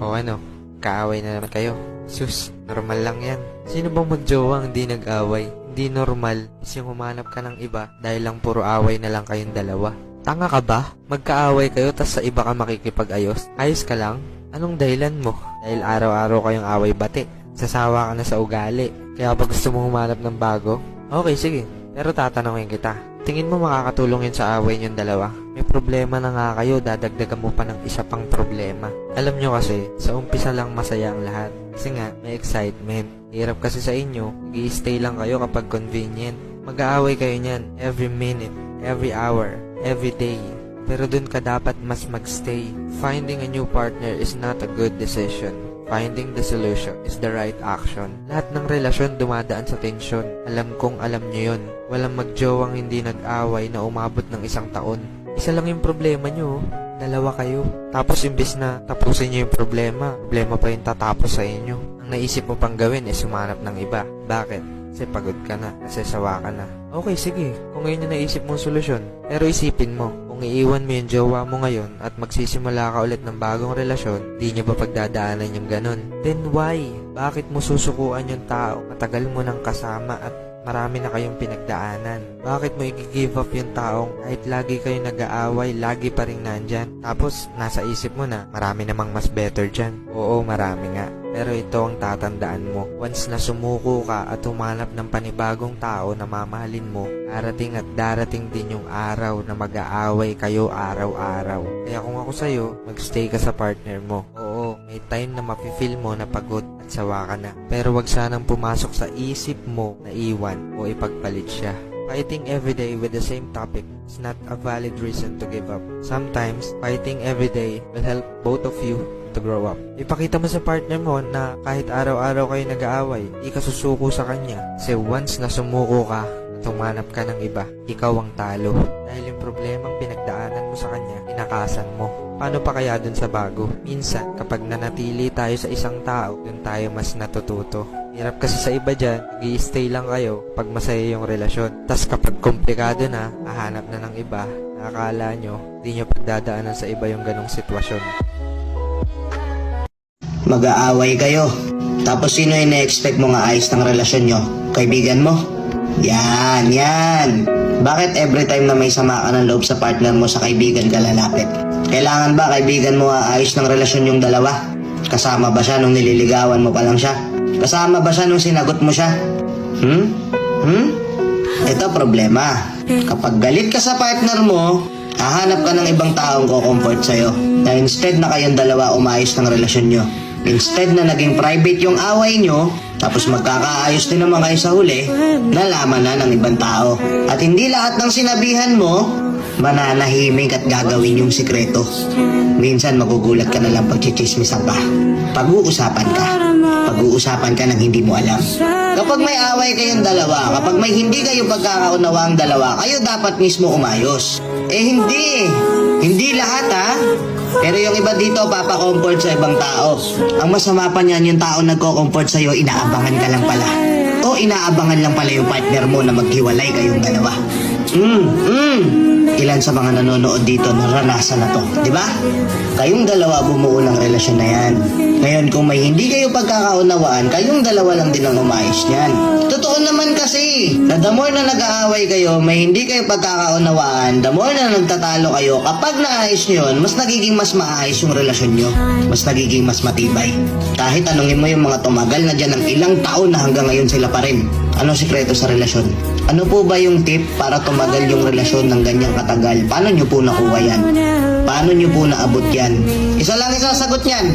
O ano, kaaway na naman kayo. Sus, normal lang yan. Sino bang magjowa ang di nag-away? Hindi normal is yung humanap ka ng iba dahil lang puro away na lang kayong dalawa. Tanga ka ba? Magkaaway kayo tas sa iba ka makikipag-ayos? Ayos ka lang? Anong dahilan mo? Dahil araw-araw kayong away bati. Sasawa ka na sa ugali. Kaya pa gusto mo humanap ng bago? Okay, sige. Pero tatanungin kita. Tingin mo makakatulong yun sa away niyong dalawa? May problema na nga kayo, dadagdagan mo pa ng isa pang problema. Alam nyo kasi, sa umpisa lang masaya ang lahat. Kasi nga, may excitement. Hirap kasi sa inyo, nag-i-stay lang kayo kapag convenient. Mag-aaway kayo niyan, every minute, every hour, every day. Pero dun ka dapat mas magstay. Finding a new partner is not a good decision. Finding the solution is the right action. Lahat ng relasyon dumadaan sa tensyon. Alam kong alam nyo yun. Walang magjowang hindi nag-away na umabot ng 1 taon. Isa lang yung problema nyo, dalawa kayo. Tapos imbis na tapusin nyo yung problema pa yung tatapos sa inyo. Ang naisip mo pang gawin is humanap ng iba. Bakit? Kasi pagod ka na, kasi sawa ka na. Okay, sige, kung ngayon yung naisip mong solusyon. Pero isipin mo, kung iiwan mo yung jowa mo ngayon at magsisimula ka ulit ng bagong relasyon, di nyo ba pagdadaanan yung ganun? Then why? Bakit mo susukuan yung tao? Matagal mo nang kasama at marami na kayong pinagdaanan. Bakit mo i-give up yung taong kahit lagi kayong nag-aaway, lagi pa rin nandyan? Tapos, nasa isip mo na, marami namang mas better dyan. Oo, marami nga. Pero ito ang tatandaan mo. Once na sumuko ka at humanap ng panibagong tao na mamahalin mo, darating at darating din yung araw na mag-aaway kayo araw-araw. Kaya kung ako sa'yo, magstay ka sa partner mo. Oo, may time na mafe-feel mo na pagod at sawa ka na. Pero wag sanang pumasok sa isip mo na iwan o ipagpalit siya. Fighting every day with the same topic is not a valid reason to give up. Sometimes, fighting every day will help both of you to grow up. Ipakita mo sa partner mo na kahit araw-araw kayo nag-aaway, di ka susuko sa kanya. Kasi once na sumuko ka at humanap ka ng iba, ikaw ang talo. Dahil yung problemang pinagdaanan mo sa kanya, inakasan mo. Paano pa kaya dun sa bago? Minsan, kapag nanatili tayo sa isang tao, dun tayo mas natututo. Hirap kasi sa iba dyan, nag-i-stay lang kayo pag masaya yung relasyon. Tas kapag komplikado na, hahanap na ng iba, nakakala nyo, di nyo pagdadaanan sa iba yung ganong sitwasyon. Mag-aaway kayo. Tapos sino yung na-expect mo nga ayos ng relasyon nyo? Kaibigan mo? Yan. Bakit every time na may sama ka ng loob sa partner mo, sa kaibigan ka lalapit? Kailangan ba kaibigan mo ayos ng relasyon yung dalawa? Kasama ba siya nung nililigawan mo pa lang siya? Kasama ba siya nung sinagot mo siya? Ito problema. Kapag galit ka sa partner mo, hahanap ka ng ibang taong ko-comfort sa'yo. Na instead na kayong dalawa umayos ng relasyon nyo, instead na naging private yung away nyo, tapos magkakaayos din naman kayo sa huli, nalaman na ng ibang tao. At hindi lahat ng sinabihan mo, mananahimik at gagawin yung sikreto. Minsan magugulat ka na lang pag chichismisan ka. Pag-uusapan ka ng hindi mo alam. Kapag may away kayong dalawa, kapag may hindi kayo pagkakaunawa ang dalawa, kayo dapat mismo umayos. Hindi lahat ha. Pero yung iba dito, papa-comfort sa ibang tao. Ang masama pa niyan, yung tao nagko-comfort sa'yo, inaabangan ka lang pala. O inaabangan lang pala yung partner mo na maghiwalay kayong dalawa. Ilan sa mga nanonood dito naranasan na to, di ba? Kayong dalawa bumuo ng relasyon na yan. Ngayon kung may hindi kayo pagkakaunawaan, kayong dalawa lang din ang umayos niyan. Totoo naman kasi, na the more na nag-aaway kayo, may hindi kayo pagkakaunawaan, the more na nagtatalo kayo, kapag naayos nyo yun, mas nagiging mas maayos yung relasyon nyo. Mas nagiging mas matibay. Kahit tanungin mo yung mga tumagal na dyan ng ilang taon na hanggang ngayon sila pa rin. Ano sikreto sa relasyon? Ano po ba yung tip para tumagal yung relasyon ng ganyang katagal? Paano nyo po nakuha yan? Paano nyo po naabot yan? Isa lang isasagot yan.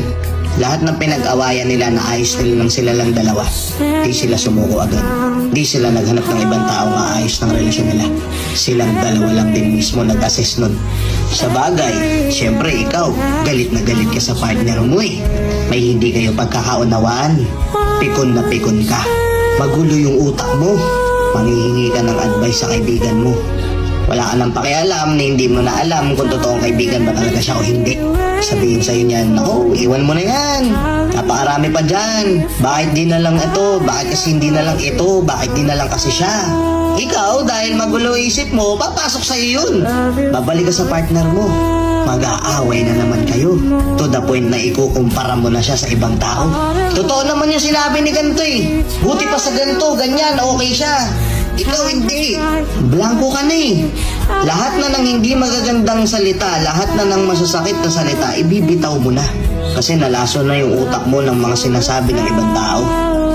Lahat ng pinag-awayan nila na ayos nila lang sila lang dalawa. Di sila sumuko agad. Di sila naghanap ng ibang tao na ayos ng relasyon nila. Silang dalawa lang din mismo nag-assess nun. Sa bagay, syempre ikaw, galit na galit ka sa partner mo eh. May hindi kayo pagkakaunawaan. Pikon na pikon ka. Magulo yung utak mo. Manghihingi ka ng advice sa kaibigan mo. Wala ka nang pakialam na hindi mo na alam kung totoong kaibigan ba talaga siya o hindi. Sabihin sa'yo niyan, naku, iwan mo na yan. Napakarami pa dyan. Bakit di na lang ito? Bakit kasi hindi na lang ito? Bakit di na lang kasi siya? Ikaw, dahil magulo isip mo, papasok sa'yo yun. Babalik ka sa partner mo. mag-aaway na naman kayo. To the point na ikukumpara mo na siya sa ibang tao. Totoo naman yung sinabi ni ganito eh. Buti pa sa ganito, ganyan, okay siya. Ikaw hindi. Blanco ka na eh. Lahat na ng hindi magagandang salita, lahat na ng masasakit na salita, ibibitaw mo na. Kasi nalaso na yung utak mo ng mga sinasabi ng ibang tao.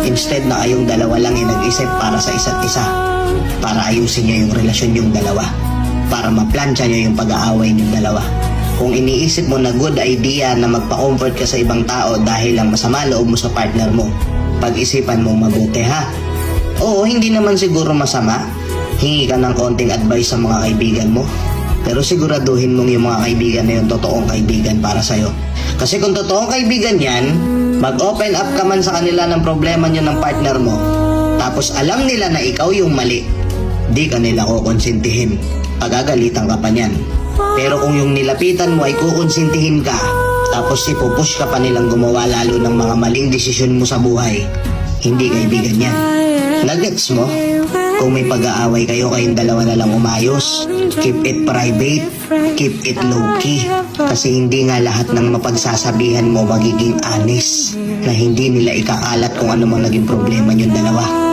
Instead na kayong dalawa lang yung nag-isip para sa isa't isa. Para ayusin nyo yung relasyon yung dalawa. Para maplansya nyo yung pag-aaway yung dalawa. Kung iniisip mo na good idea na magpa-comfort ka sa ibang tao dahil lang masama loob mo sa partner mo, pag-isipan mo mabuti ha. Oo, hindi naman siguro masama. Hingi ka ng konting advice sa mga kaibigan mo. Pero siguraduhin mong yung mga kaibigan na yung totoong kaibigan para sa'yo. Kasi kung totoong kaibigan yan, mag-open up ka man sa kanila ng problema nyo ng partner mo, tapos alam nila na ikaw yung mali, di ka nila kukonsintihin. Pagagalitan ka pa niyan. Pero kung yung nilapitan mo ay kukonsintihin ka, tapos ipupush ka pa nilang gumawa lalo ng mga maling desisyon mo sa buhay, hindi kaibigan yan. Nagets mo? Kung may pag-aaway kayo, kayong dalawa na lang umayos. Keep it private. Keep it low-key. Kasi hindi nga lahat ng mapagsasabihan mo magiging honest. Na hindi nila ikakalat kung ano mang naging problema yung dalawa.